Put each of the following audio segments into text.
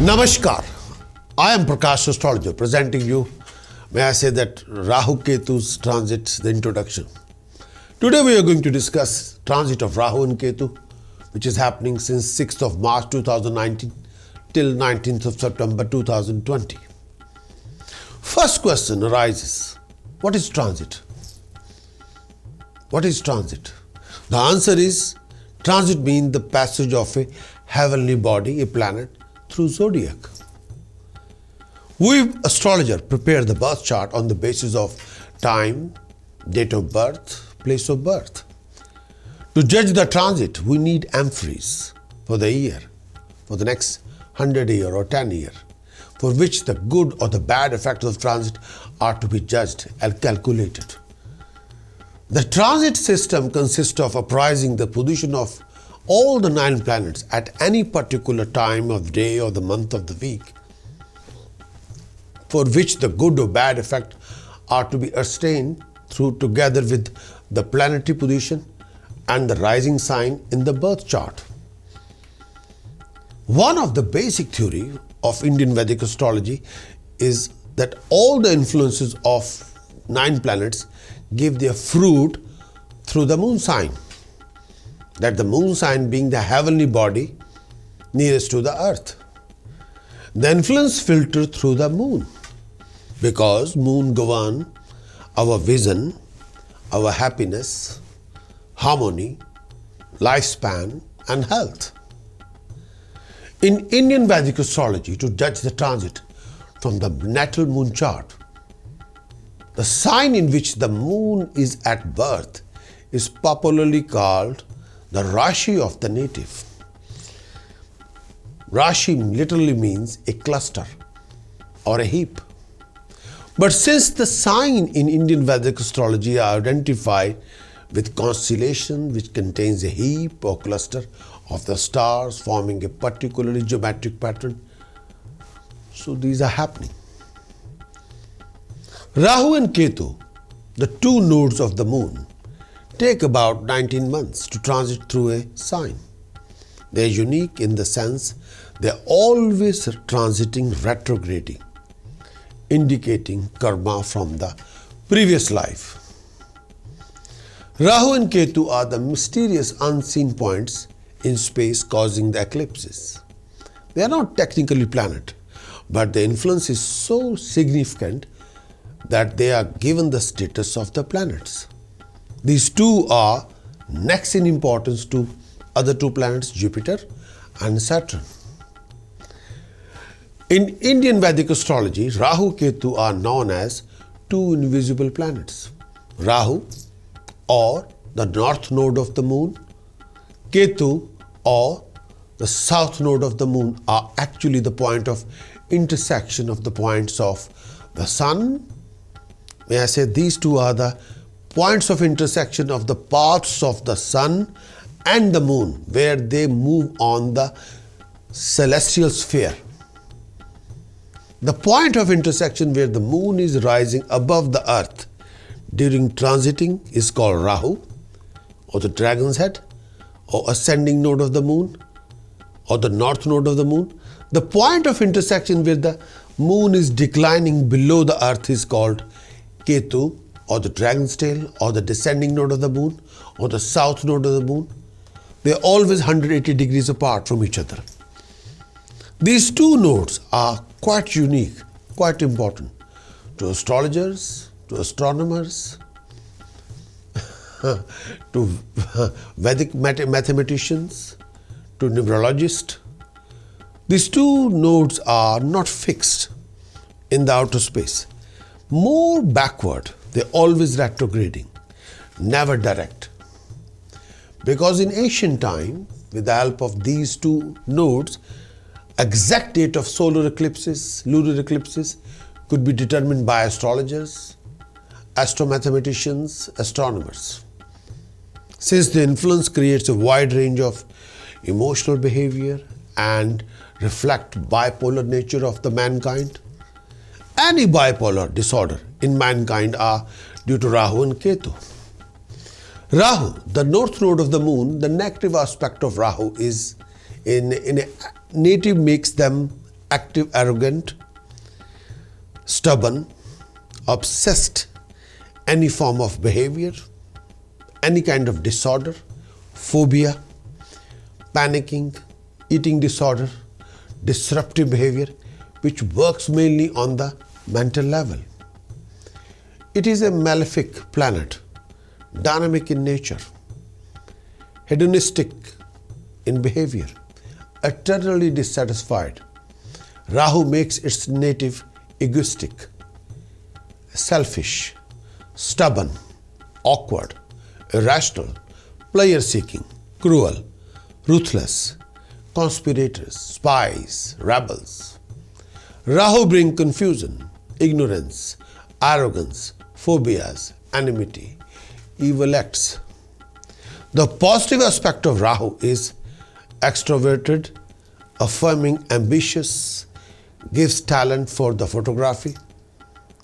Namaskar. I am Prakash, Astrologer, presenting you, may I say that, Rahu Ketu's transit, the introduction. Today we are going to discuss transit of Rahu and Ketu, which is happening since 6th of March 2019 till 19th of September 2020. First question arises, what is transit? What is transit? The answer is, transit means the passage of a heavenly body, a planet, through zodiac. We, astrologer, prepare the birth chart on the basis of time, date of birth, place of birth. To judge the transit, we need amphories for the year, for the next 100 year or 10 year, for which the good or the bad effects of transit are to be judged and calculated. The transit system consists of apprising the position of all the 9 planets at any particular time of day or the month of the week, for which the good or bad effect are to be ascertained through together with the planetary position and the rising sign in the birth chart. One of the basic theory of Indian Vedic astrology is that all the influences of 9 planets give their fruit through the moon sign. That the moon sign being the heavenly body nearest to the earth. The influence filtered through the moon, because moon govern our vision, our happiness, harmony, lifespan and health. In Indian Vedic astrology, to judge the transit from the natal moon chart, the sign in which the moon is at birth is popularly called the Rashi of the native. Rashi literally means a cluster or a heap. But since the sign in Indian Vedic astrology are identified with constellation which contains a heap or cluster of the stars forming a particularly geometric pattern, so these are happening. Rahu and Ketu, the 2 nodes of the moon, take about 19 months to transit through a sign. They are unique in the sense they are always transiting retrograding, indicating karma from the previous life. Rahu and Ketu are the mysterious unseen points in space causing the eclipses. They are not technically planet, but the influence is so significant that they are given the status of the planets. These 2 are next in importance to other 2 planets, Jupiter and Saturn. In Indian Vedic astrology, Rahu Ketu are known as 2 invisible planets. Rahu, or the north node of the moon, Ketu, or the south node of the moon, are actually the point of intersection of the points of the sun. May I say these 2 are the points of intersection of the paths of the sun and the moon, where they move on the celestial sphere. The point of intersection where the moon is rising above the earth during transiting is called Rahu, or the dragon's head, or ascending node of the moon, or the north node of the moon. The point of intersection where the moon is declining below the earth is called Ketu, or the dragon's tail, or the descending node of the moon, or the south node of the moon. They are always 180 degrees apart from each other. These 2 nodes are quite unique, quite important to astrologers, to astronomers, to Vedic mathematicians, to numerologists. These 2 nodes are not fixed in the outer space. More backward, they're always retrograding, never direct. Because in ancient time, with the help of these 2 nodes, exact date of solar eclipses, lunar eclipses could be determined by astrologers, astromathematicians, astronomers. Since the influence creates a wide range of emotional behavior and reflect bipolar nature of the mankind, any bipolar disorder in mankind are due to Rahu and Ketu. Rahu, the north node of the moon, the negative aspect of Rahu is in a native makes them active, arrogant, stubborn, obsessed, any form of behavior, any kind of disorder, phobia, panicking, eating disorder, disruptive behavior, which works mainly on the mental level. It is a malefic planet, dynamic in nature, hedonistic in behavior, eternally dissatisfied. Rahu makes its native egoistic, selfish, stubborn, awkward, irrational, pleasure-seeking, cruel, ruthless, conspirators, spies, rebels. Rahu brings confusion, ignorance, arrogance, phobias, enmity, evil acts. The positive aspect of Rahu is extroverted, affirming, ambitious, gives talent for the photography,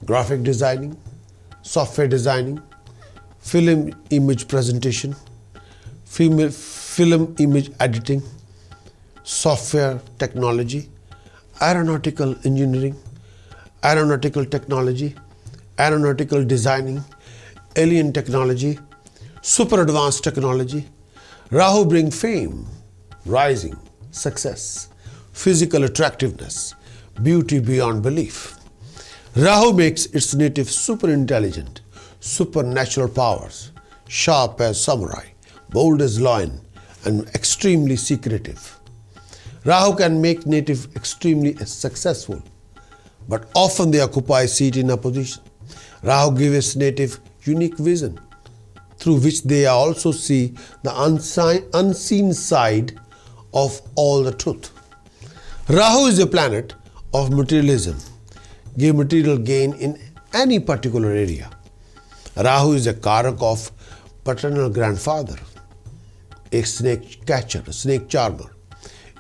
graphic designing, software designing, film image presentation, film image editing, software technology, aeronautical engineering, aeronautical technology, aeronautical designing, alien technology, super advanced technology. Rahu brings fame, rising, success, physical attractiveness, beauty beyond belief. Rahu makes its native super intelligent, supernatural powers, sharp as samurai, bold as lion, and extremely secretive. Rahu can make native extremely successful, but often they occupy seat in opposition. Rahu gives native unique vision, through which they also see the unseen side of all the truth. Rahu is a planet of materialism, give material gain in any particular area. Rahu is a karak of paternal grandfather, a snake catcher, a snake charmer,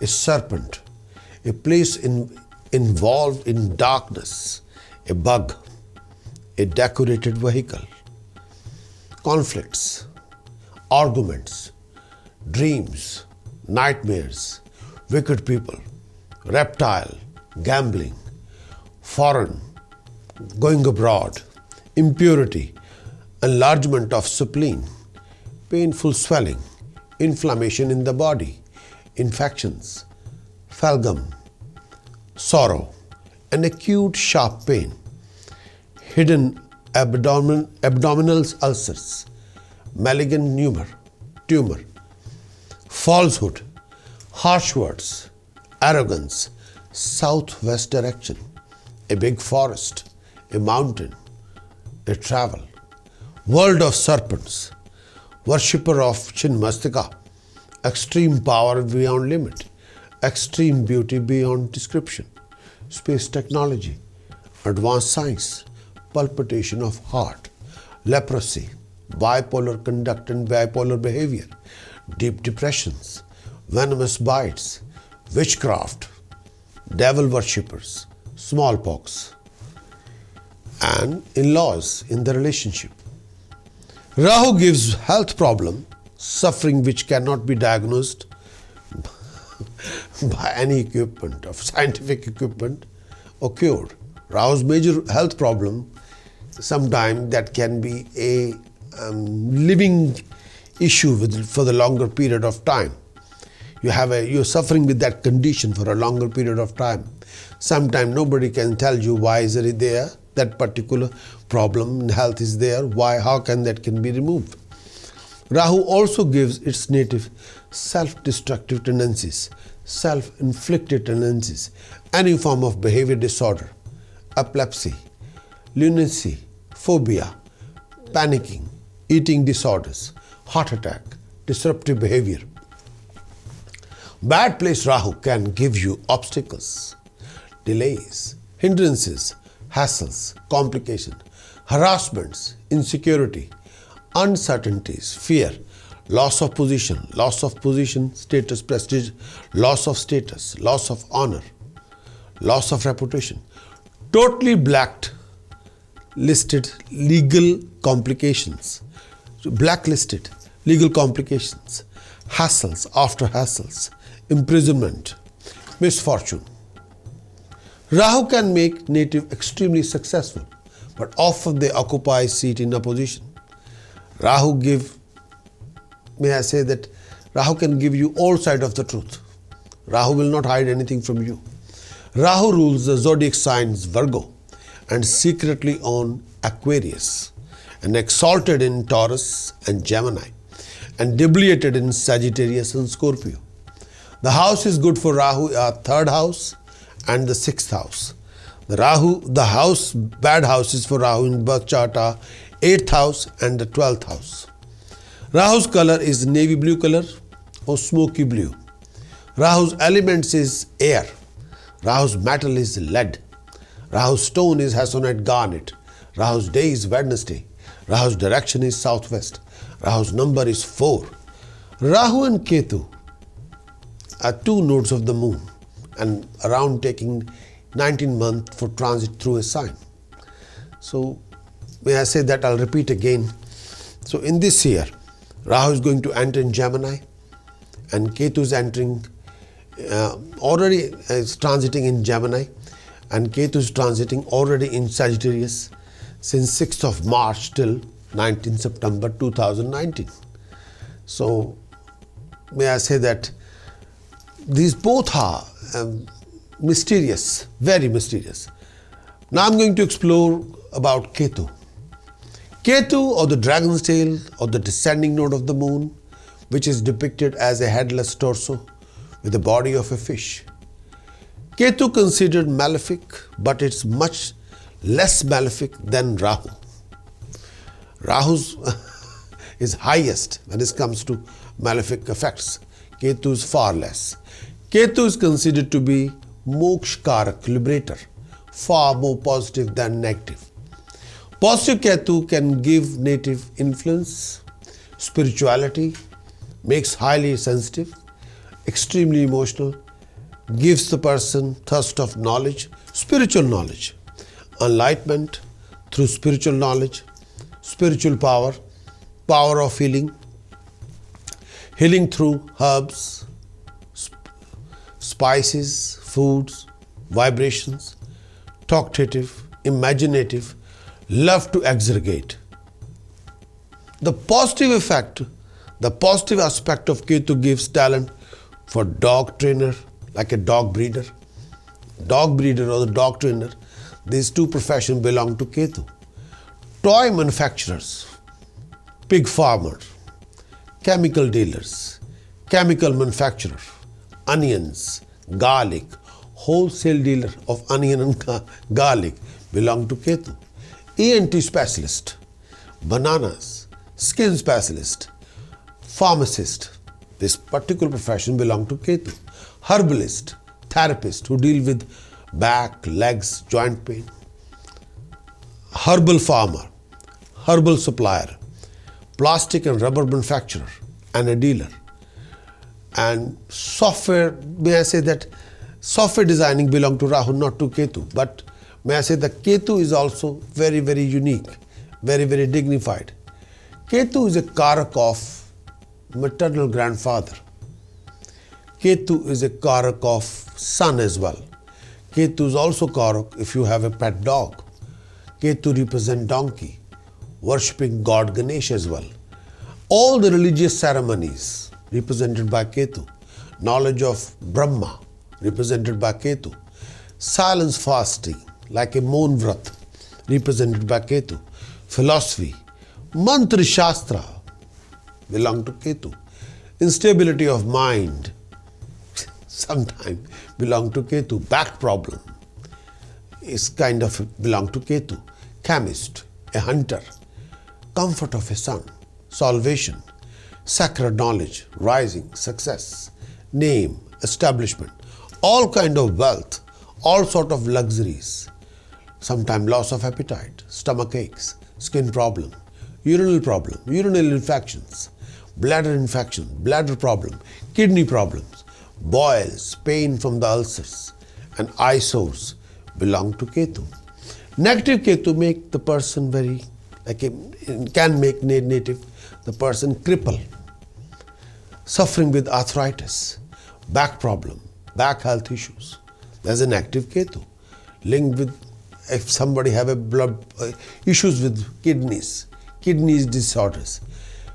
a serpent, a place involved in darkness, a bug, a decorated vehicle, conflicts, arguments, dreams, nightmares, wicked people, reptile, gambling, foreign, going abroad, impurity, enlargement of spleen, painful swelling, inflammation in the body, infections, phalgam, sorrow, an acute sharp pain, hidden abdominal ulcers, malignant tumor, falsehood, harsh words, arrogance, southwest direction, a big forest, a mountain, a travel, world of serpents, worshipper of Chinmastika, extreme power beyond limit, extreme beauty beyond description, space technology, advanced science, palpitation of heart, leprosy, bipolar conduct and bipolar behavior, deep depressions, venomous bites, witchcraft, devil worshippers, smallpox, and in-laws in the relationship. Rahu gives health problem, suffering which cannot be diagnosed by any equipment of scientific equipment or cured. Rahu's major health problem, sometimes that can be a living issue for the longer period of time. You're suffering with that condition for a longer period of time. Sometimes nobody can tell you why is it there, that particular problem in health is there, how can that be removed. Rahu also gives its native self-destructive tendencies, self-inflicted tendencies, any form of behavior disorder, epilepsy, lunacy, phobia, panicking, eating disorders, heart attack, disruptive behavior. Bad place Rahu can give you obstacles, delays, hindrances, hassles, complications, harassments, insecurity, uncertainties, fear, loss of position, status, prestige, loss of status, loss of honor, loss of reputation, totally listed legal complications, blacklisted legal complications, hassles after hassles, imprisonment, misfortune. Rahu can make native extremely successful, but often they occupy seat in opposition. Rahu can give you all sides of the truth. Rahu will not hide anything from you. Rahu rules the zodiac signs Virgo and secretly on Aquarius, and exalted in Taurus and Gemini, and debilitated in Sagittarius and Scorpio. The house is good for Rahu are third house and the sixth house. Bad houses for Rahu in birth chart are 8th house and the 12th house. Rahu's color is navy blue color or smoky blue. Rahu's elements is air. Rahu's metal is lead. Rahu's stone is Hassonite garnet. Rahu's day is Wednesday. Rahu's direction is southwest. Rahu's number is 4. Rahu and Ketu are two nodes of the moon and around taking 19 months for transit through a sign. So may I say that I'll repeat again. So in this year, Rahu is going to enter in Gemini and Ketu is entering, already is transiting in Gemini, and Ketu is transiting already in Sagittarius since 6th of March till 19th September 2019. So may I say that these both are mysterious, very mysterious. Now I'm going to explore about Ketu. Ketu, or the dragon's tail, or the descending node of the moon, which is depicted as a headless torso with the body of a fish. Ketu considered malefic, but it's much less malefic than Rahu. Rahu's is highest when it comes to malefic effects. Ketu is far less. Ketu is considered to be mokshkarak, liberator, far more positive than negative. Positive Ketu can give native influence, spirituality, makes highly sensitive, extremely emotional, gives the person thirst of knowledge, spiritual knowledge, enlightenment through spiritual knowledge, spiritual power, power of healing, healing through herbs, spices, foods, vibrations, talkative, imaginative, love to exaggerate. The positive effect, the positive aspect of Ketu gives talent for dog trainer, like a dog breeder or the dog trainer. These two professions belong to Ketu. Toy manufacturers, pig farmers, chemical dealers, chemical manufacturer, onions, garlic, wholesale dealer of onion and garlic belong to Ketu. ENT specialist, bananas, skin specialist, pharmacist, this particular profession belong to Ketu. Herbalist, therapist who deal with back, legs, joint pain. Herbal farmer, herbal supplier, plastic and rubber manufacturer, and a dealer. And software, may I say that software designing belong to Rahu, not to Ketu. But may I say that Ketu is also very, very unique, very, very dignified. Ketu is a karak of maternal grandfather. Ketu is a karak of son as well. Ketu is also karak if you have a pet dog. Ketu represents donkey, worshipping God Ganesh as well. All the religious ceremonies represented by Ketu. Knowledge of Brahma represented by Ketu. Silence fasting like a Moon Vrat represented by Ketu. Philosophy, Mantra Shastra belong to Ketu. Instability of mind sometimes belong to Ketu. Back problem is kind of belong to Ketu. Chemist, a hunter, comfort of a son, salvation, sacred knowledge, rising, success, name, establishment, all kind of wealth, all sort of luxuries, sometimes loss of appetite, stomach aches, skin problem, urinary infections, bladder problem, kidney problems, boils, pain from the ulcers, and eye sores belong to Ketu. Negative Ketu make the person can make native the person cripple, suffering with arthritis, back problem, back health issues. There's an active Ketu. linked with, if somebody have a blood issues with kidneys disorders,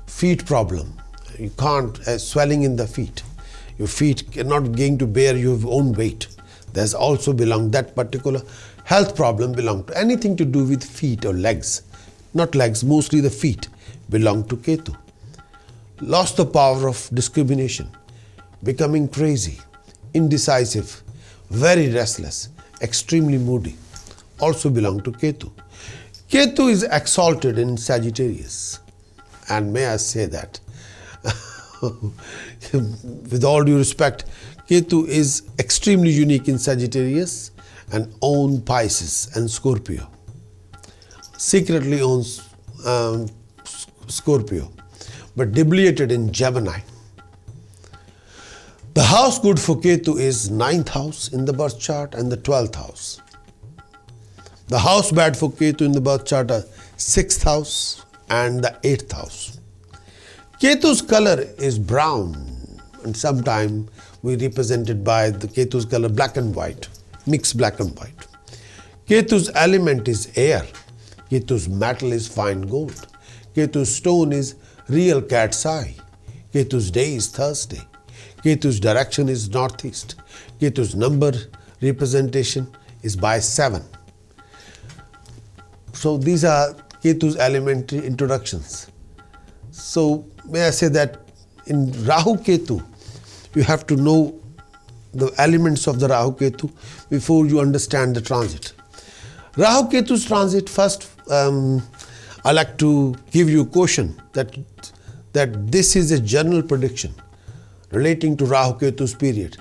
feet problem, you can't, swelling in the feet, your feet are not going to bear your own weight. There's also that particular health problem belong to anything to do with feet or legs. Not legs, mostly the feet belong to Ketu. Lost the power of discrimination, becoming crazy, indecisive, very restless, extremely moody, also belong to Ketu. Ketu is exalted in Sagittarius, and may I say that with all due respect, Ketu is extremely unique in Sagittarius and owns Pisces and Scorpio. Secretly owns Scorpio, but debilitated in Gemini. The house good for Ketu is 9th house in the birth chart and the 12th house. The house bad for Ketu in the birth chart are 6th house and the 8th house. Ketu's color is brown, and sometimes we represent it by the Ketu's color black and white, mixed black and white. Ketu's element is air. Ketu's metal is fine gold. Ketu's stone is real cat's eye. Ketu's day is Thursday. Ketu's direction is northeast. Ketu's number representation is by 7. So these are Ketu's elementary introductions. So may I say that in Rahu Ketu, you have to know the elements of the Rahu Ketu before you understand the transit. Rahu Ketu's transit, first I like to give you a caution that this is a general prediction relating to Rahu Ketu's period,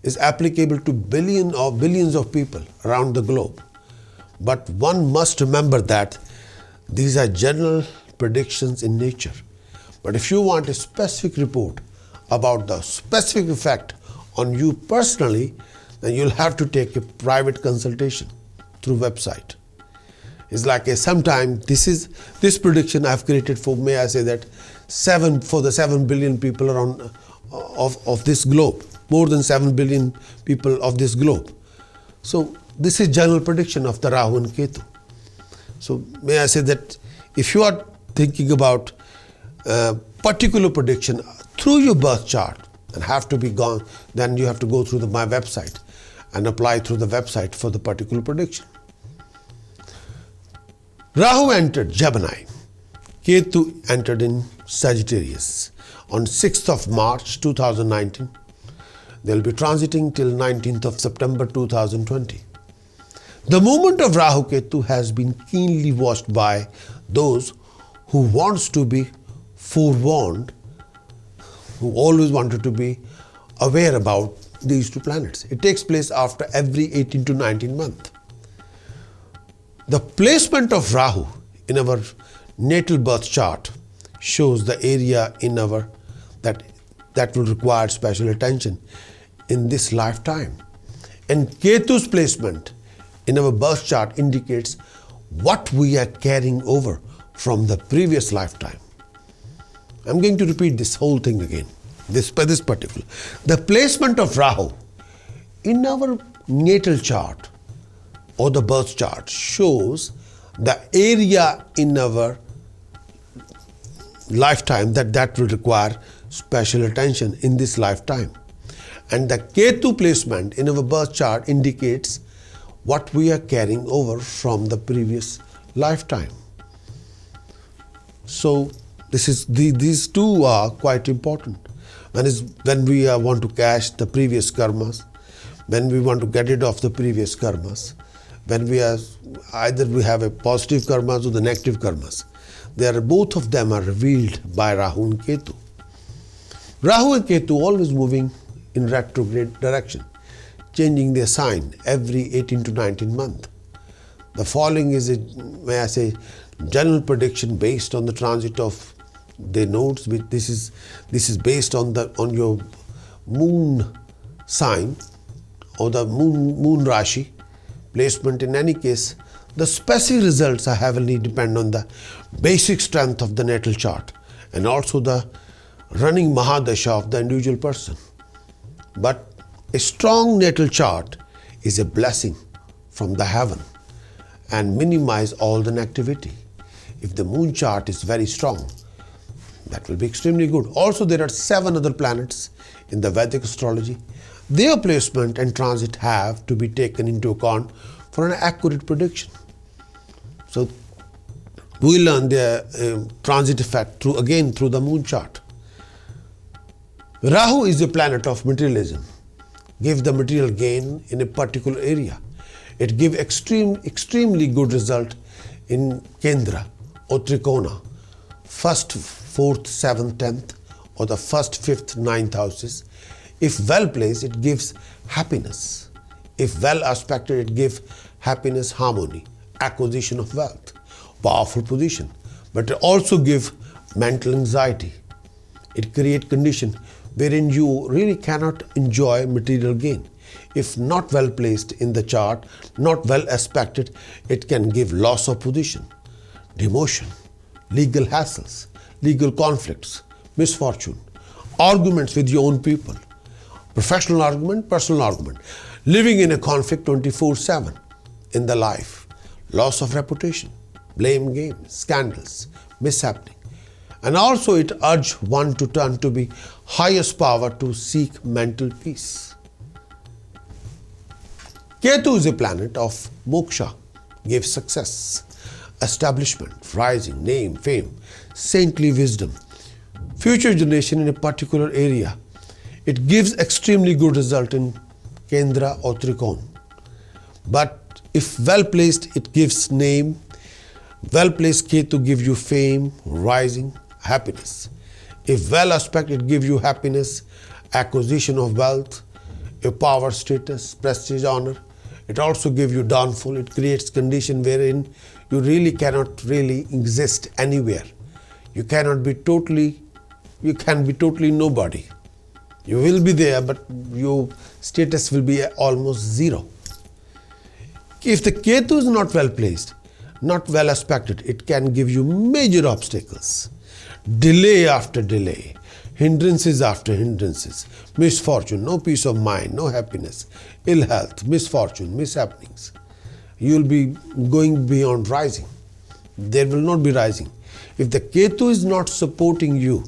is applicable to billions of people around the globe. But one must remember that these are general predictions in nature. But if you want a specific report about the specific effect on you personally, then you'll have to take a private consultation through website. It's like this prediction I've created for, may I say that, 7 billion people around of this globe, more than 7 billion people of this globe. So this is general prediction of the Rahu and Ketu. So may I say that if you are thinking about particular prediction through your birth chart and have to be gone, then you have to go through my website and apply through the website for the particular prediction. Rahu entered Gemini. Ketu entered in Sagittarius on 6th of March 2019. They'll be transiting till 19th of September 2020. The movement of Rahu Ketu has been keenly watched by those who wants to be forewarned, who always wanted to be aware about these two planets. It takes place after every 18 to 19 months. The placement of Rahu in our natal birth chart shows the area in our that will require special attention in this lifetime. And Ketu's placement in our birth chart indicates what we are carrying over from the previous lifetime. I'm going to repeat this whole thing again, this particular. The placement of Rahu in our natal chart or the birth chart shows the area in our lifetime that will require special attention in this lifetime. And the Ketu placement in our birth chart indicates what we are carrying over from the previous lifetime. So these two are quite important. When we want to cash the previous karmas, when we want to get rid of the previous karmas, when we have a positive karmas or the negative karmas, both of them are revealed by Rahu and Ketu. Rahu and Ketu always moving in retrograde direction, changing their sign every 18 to 19 months. The following is may I say, general prediction based on the transit of the nodes. This is based on your moon sign or the moon Rashi placement. In any case, the specific results are heavily depend on the basic strength of the natal chart and also the running Mahadasha of the individual person. But a strong natal chart is a blessing from the heaven and minimize all the negativity. If the moon chart is very strong, that will be extremely good. Also, there are 7 other planets in the Vedic astrology. Their placement and transit have to be taken into account for an accurate prediction. So, we learn the transit effect through the moon chart. Rahu is a planet of materialism, gives the material gain in a particular area. It gives extremely good result in Kendra or Trikona, 1st, 4th, 7th, 10th, or the 1st, 5th, 9th houses. If well placed, it gives happiness. If well aspected, it gives happiness, harmony, acquisition of wealth, powerful position. But it also gives mental anxiety. It creates condition wherein you really cannot enjoy material gain. If not well placed in the chart, not well aspected, it can give loss of position, demotion, legal hassles, legal conflicts, misfortune, arguments with your own people, professional argument, personal argument, living in a conflict 24/7 in the life, loss of reputation, blame game, scandals, mishappening. And also it urges one to turn to the highest power to seek mental peace. Ketu is a planet of moksha, gives success, establishment, rising, name, fame, saintly wisdom, future generation in a particular area. It gives extremely good result in Kendra or Trikona. But if well placed, it gives name. Well placed Ketu gives you fame, rising, happiness. If well aspected, it gives you happiness, acquisition of wealth, a power, status, prestige, honor. It also gives you downfall. It creates condition wherein you really cannot really exist anywhere. You can be totally nobody. You will be there, but your status will be almost zero. If the Ketu is not well placed, not well aspected, it can give you major obstacles, delay after delay, hindrances after hindrances, misfortune, no peace of mind, no happiness, ill health, misfortune, mishappenings. You will be going beyond rising. There will not be rising. If the Ketu is not supporting you,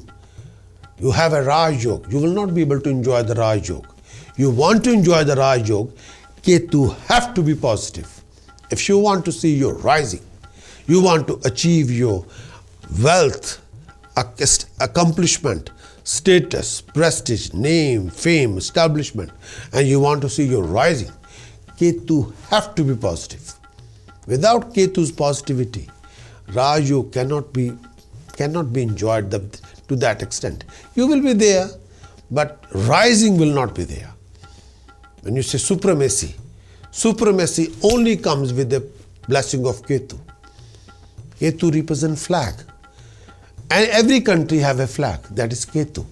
you have a Raj Yoga, you will not be able to enjoy the Raj Yoga. You want to enjoy the Raj Yoga, Ketu have to be positive. If you want to see your rising, you want to achieve your wealth, accomplishment, status, prestige, name, fame, establishment, and you want to see your rising, Ketu have to be positive. Without Ketu's positivity, Raj Yoga cannot be enjoyed to that extent. You will be there, but rising will not be there. When you say supremacy only comes with the blessing of Ketu. Ketu represents flag. And every country have a flag, that is Ketu.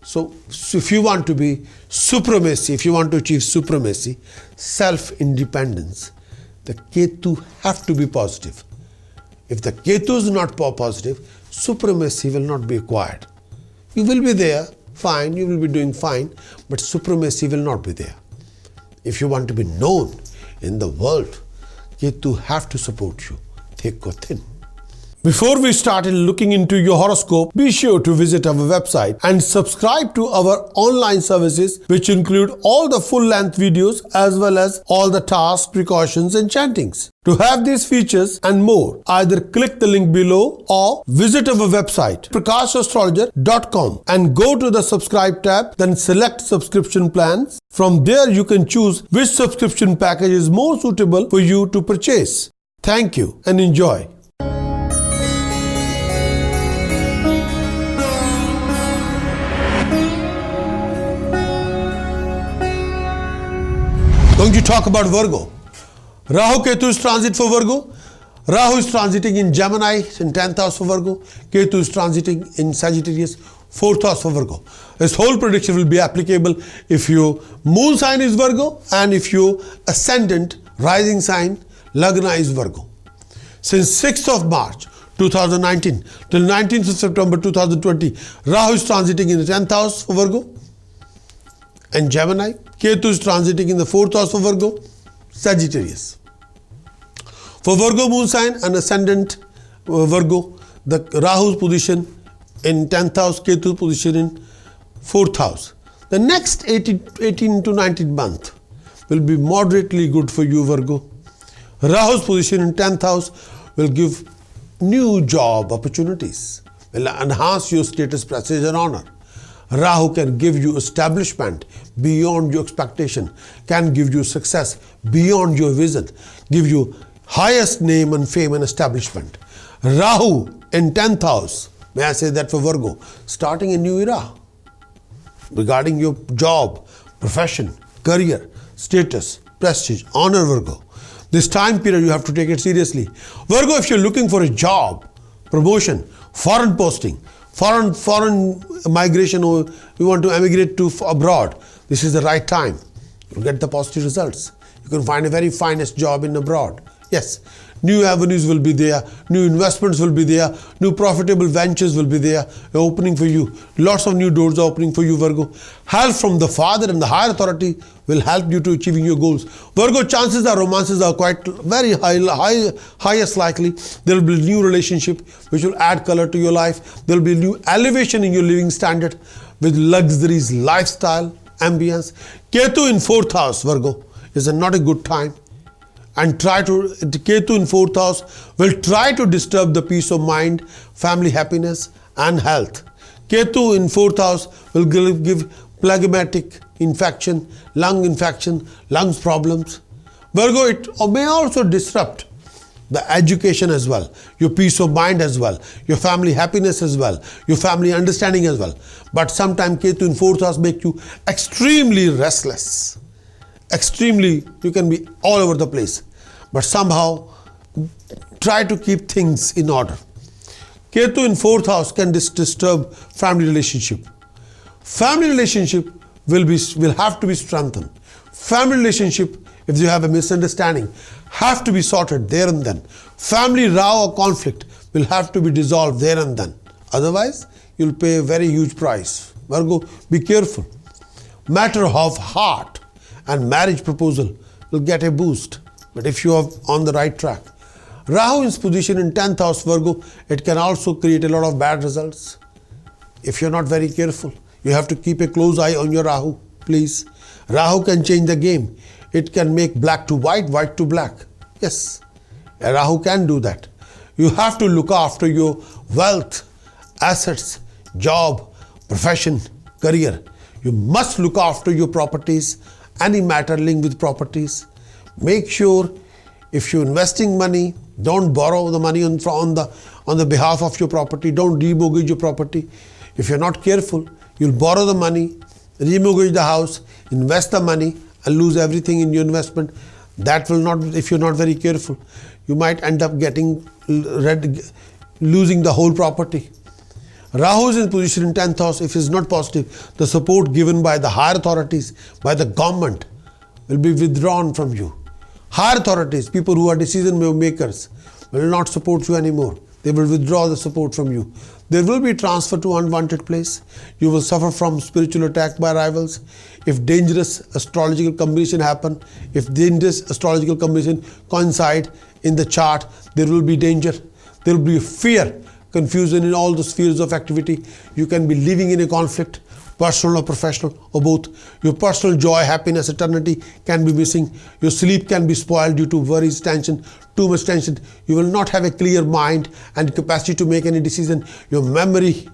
So if you want to be supremacy, if you want to achieve supremacy, self-independence, the Ketu have to be positive. If the Ketu is not positive, supremacy will not be acquired. You will be there, fine, you will be doing fine, but supremacy will not be there. If you want to be known in the world, Ketu have to support you, thick or thin. Before we started looking into your horoscope, be sure to visit our website and subscribe to our online services, which include all the full-length videos as well as all the tasks, precautions and chantings. To have these features and more, either click the link below or visit our website prakashastrologer.com and go to the subscribe tab, then select subscription plans. From there you can choose which subscription package is more suitable for you to purchase. Thank you and enjoy. Going to talk about Virgo. Rahu Ketu is transit for Virgo. Rahu is transiting in Gemini in 10th house for Virgo. Ketu is transiting in Sagittarius, 4th house for Virgo. This whole prediction will be applicable if your moon sign is Virgo and if your ascendant rising sign Lagna is Virgo. Since 6th of March 2019 till 19th of September 2020, Rahu is transiting in the 10th house for Virgo and Gemini. Ketu is transiting in the 4th house for Virgo. Sagittarius. For Virgo moon sign and ascendant Virgo, the Rahu's position in 10th house, Ketu's position in 4th house. The next 18 to 19 month will be moderately good for you, Virgo. Rahu's position in 10th house will give new job opportunities, will enhance your status, prestige and honor. Rahu can give you establishment beyond your expectation, can give you success beyond your vision, give you highest name and fame and establishment. Rahu in 10th house, may I say that for Virgo, starting a new era regarding your job, profession, career, status, prestige, honor, Virgo. This time period you have to take it seriously. Virgo, if you're looking for a job, promotion, foreign posting, foreign migration, or you want to emigrate to abroad, this is the right time. You'll get the positive results. You can find a very finest job in abroad. Yes, new avenues will be there, new investments will be there, new profitable ventures will be there, opening for you. Lots of new doors are opening for you, Virgo. Help from the father and the higher authority will help you to achieving your goals. Virgo, chances are romances are quite very highest likely. There will be a new relationship which will add color to your life. There will be a new elevation in your living standard with luxuries, lifestyle, ambience. Ketu in 4th house, Virgo, is not a good time. And Ketu in 4th house will try to disturb the peace of mind, family happiness and health. Ketu in 4th house will give phlegmatic infection, lungs problems. Virgo, it may also disrupt the education as well, your peace of mind as well, your family happiness as well, your family understanding as well. But sometimes Ketu in 4th house make you extremely restless. Extremely, you can be all over the place. But somehow, try to keep things in order. Ketu in 4th house can disturb family relationship. Family relationship will have to be strengthened. Family relationship, if you have a misunderstanding, have to be sorted there and then. Family row or conflict will have to be dissolved there and then. Otherwise, you'll pay a very huge price. Virgo, be careful. Matter of heart and marriage proposal will get a boost. But if you are on the right track, Rahu is position in 10th house, Virgo, it can also create a lot of bad results. If you're not very careful, you have to keep a close eye on your Rahu, please. Rahu can change the game. It can make black to white, white to black. Yes, Rahu can do that. You have to look after your wealth, assets, job, profession, career. You must look after your properties, any matter linked with properties. Make sure if you're investing money, don't borrow the money on the behalf of your property. Don't remortgage your property. If you're not careful, you'll borrow the money, remortgage the house, invest the money and lose everything in your investment. That will not, if you're not very careful, you might end up losing the whole property. Rahu is in position in 10th house. If it's not positive, the support given by the higher authorities, by the government, will be withdrawn from you. Higher authorities, people who are decision makers, will not support you anymore. They will withdraw the support from you. There will be transfer to unwanted place. You will suffer from spiritual attack by rivals. If dangerous astrological combination happen, if dangerous astrological combination coincide in the chart, there will be danger. There will be fear, confusion in all the spheres of activity. You can be living in a conflict, personal or professional or both. Your personal joy, happiness, eternity can be missing. Your sleep can be spoiled due to worries, tension, too much tension. You will not have a clear mind and capacity to make any decision. Your memory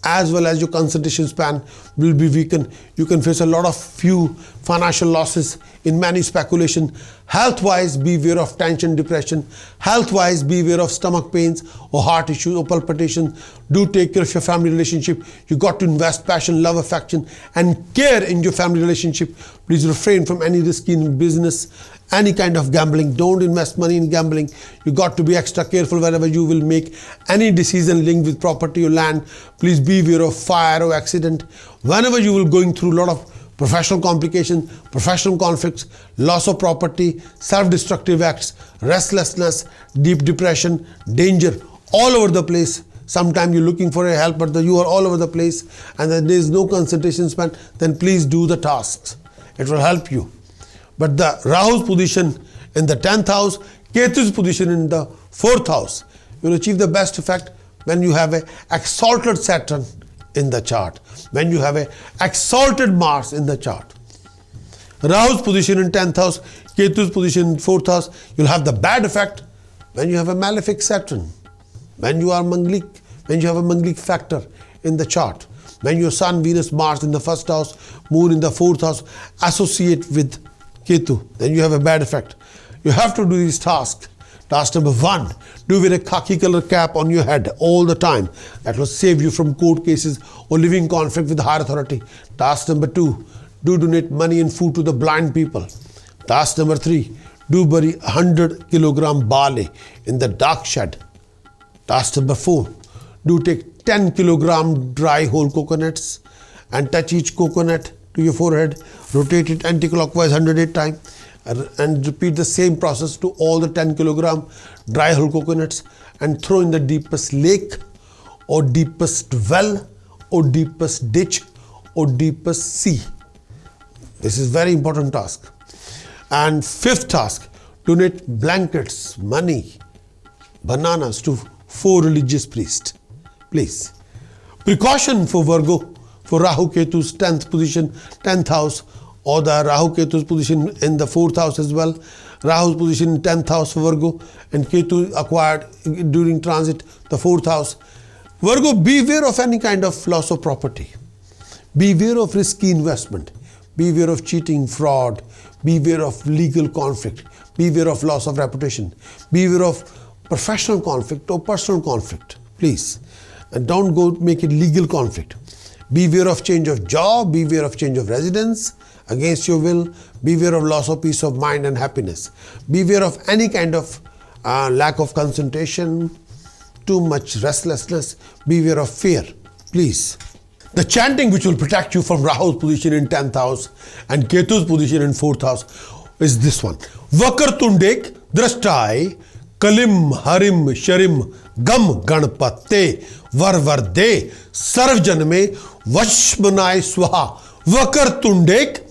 as well as your concentration span will be weakened. You can face a lot of few financial losses in many speculation. Health-wise, beware of tension, depression. Health-wise, beware of stomach pains or heart issues or palpitation. Do take care of your family relationship. You got to invest passion, love, affection and care in your family relationship. Please refrain from any risky business, any kind of gambling. Don't invest money in gambling. You got to be extra careful whenever you will make any decision linked with property or land. Please beware of fire or accident. Whenever you will going through a lot of professional complications, professional conflicts, loss of property, self-destructive acts, restlessness, deep depression, danger, all over the place. Sometimes you're looking for a help, but you are all over the place and then there is no concentration span, then please do the tasks. It will help you. But the Rahu's position in the 10th house, Ketu's position in the 4th house, you will achieve the best effect when you have an exalted Saturn in the chart, when you have an exalted Mars in the chart. Rahu's position in 10th house, Ketu's position in 4th house, you'll have the bad effect when you have a malefic Saturn, when you are Manglik, when you have a Manglik factor in the chart, when your Sun, Venus, Mars in the 1st house, Moon in the 4th house associate with Ketu, then you have a bad effect. You have to do these tasks. Task number 1, do wear a khaki color cap on your head all the time. That will save you from court cases or living in conflict with higher authority. Task number 2, do donate money and food to the blind people. Task number 3, do bury 100 kilogram barley in the dark shed. Task number 4, do take 10 kilogram dry whole coconuts and touch each coconut to your forehead, rotate it anti-clockwise 108 times and repeat the same process to all the 10 kilogram dry whole coconuts and throw in the deepest lake or deepest well or deepest ditch or deepest sea. This is very important task. And 5th task, donate blankets, money, bananas to 4 religious priests. Please. Precaution for Virgo, for Rahu Ketu's 10th position, 10th house, or the Rahu Ketu's position in the 4th house as well. Rahu's position in 10th house for Virgo and Ketu acquired during transit the 4th house. Virgo, beware of any kind of loss of property. Beware of risky investment. Beware of cheating, fraud. Beware of legal conflict. Beware of loss of reputation. Beware of professional conflict or personal conflict. Please. And don't go make it legal conflict. Beware of change of job. Beware of change of residence against your will. Beware of loss of peace of mind and happiness. Beware of any kind of lack of concentration, too much restlessness. Beware of fear. Please. The chanting which will protect you from Rahu's position in 10th house and Ketu's position in 4th house is this one. Vakartundek drashtai kalim harim sharim gam ganpate varvarde sarvjanme vashmanai swaha. Vakartundek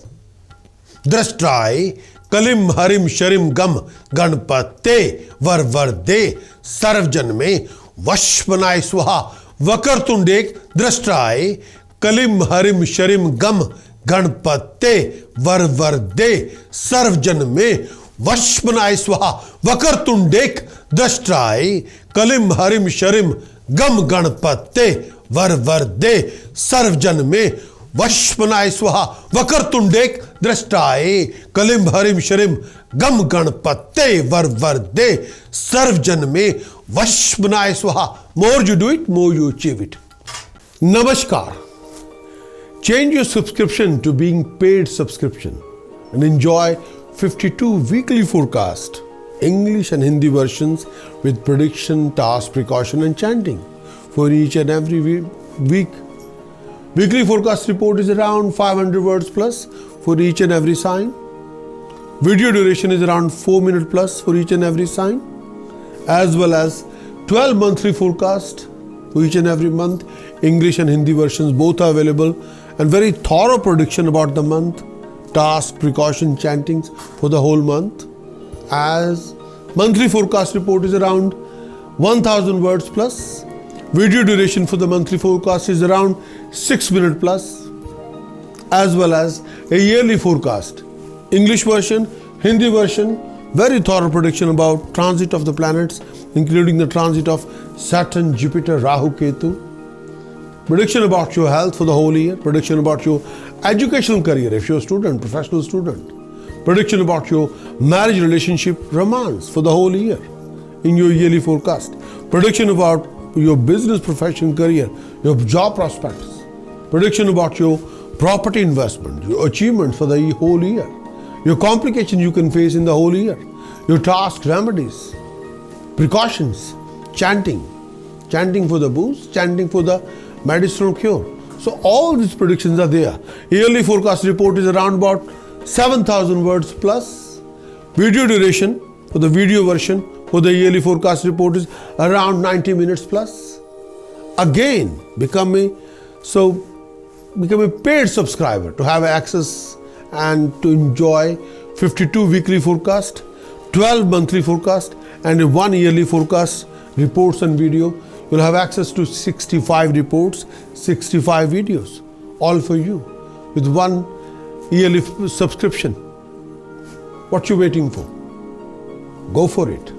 drashtai kalim harim sharim gam ganpate varvarde sarvjanme vashmanai swaha. Vakartundek drashtai kalim harim sharim gam ganpate varvarde sarvjanme vashmanai swaha. Vakartundek drashtai kalim harim sharim gam ganpate varvarde sarvjanme vashmanai swaha. Vakartundek drashtai kalim harim sharim gam ganpate varvarde sarvjanme vashmanai swaha. More you do it, more you achieve it. Namaskar. Change your subscription to being paid subscription and enjoy 52 weekly forecast, English and Hindi versions with prediction, task, precaution and chanting for each and every week. Weekly forecast report is around 500 words plus for each and every sign. Video duration is around 4 minutes plus for each and every sign, as well as 12 monthly forecast for each and every month. English and Hindi versions both are available, and very thorough prediction about the month, task, precaution, chantings for the whole month. As monthly forecast report is around 1000 words plus. Video duration for the monthly forecast is around 6 minutes plus, as well as a yearly forecast. English version, Hindi version, very thorough prediction about transit of the planets, including the transit of Saturn, Jupiter, Rahu, Ketu. Prediction about your health for the whole year. Prediction about your educational career if you're a student, professional student. Prediction about your marriage, relationship, romance for the whole year in your yearly forecast. Prediction about your business, profession, career, your job prospects. Prediction about your property investment, your achievements for the whole year. Your complications you can face in the whole year. Your tasks, remedies, precautions, chanting for the boost, chanting for the medicinal cure. So all these predictions are there. Yearly forecast report is around about 7,000 words plus. Video duration for the video version for the yearly forecast report is around 90 minutes plus. Again, become a paid subscriber to have access and to enjoy 52 weekly forecast, 12 monthly forecast, and 1 yearly forecast, reports and video. You'll have access to 65 reports, 65 videos, all for you with 1 yearly subscription. What you waiting for? Go for it.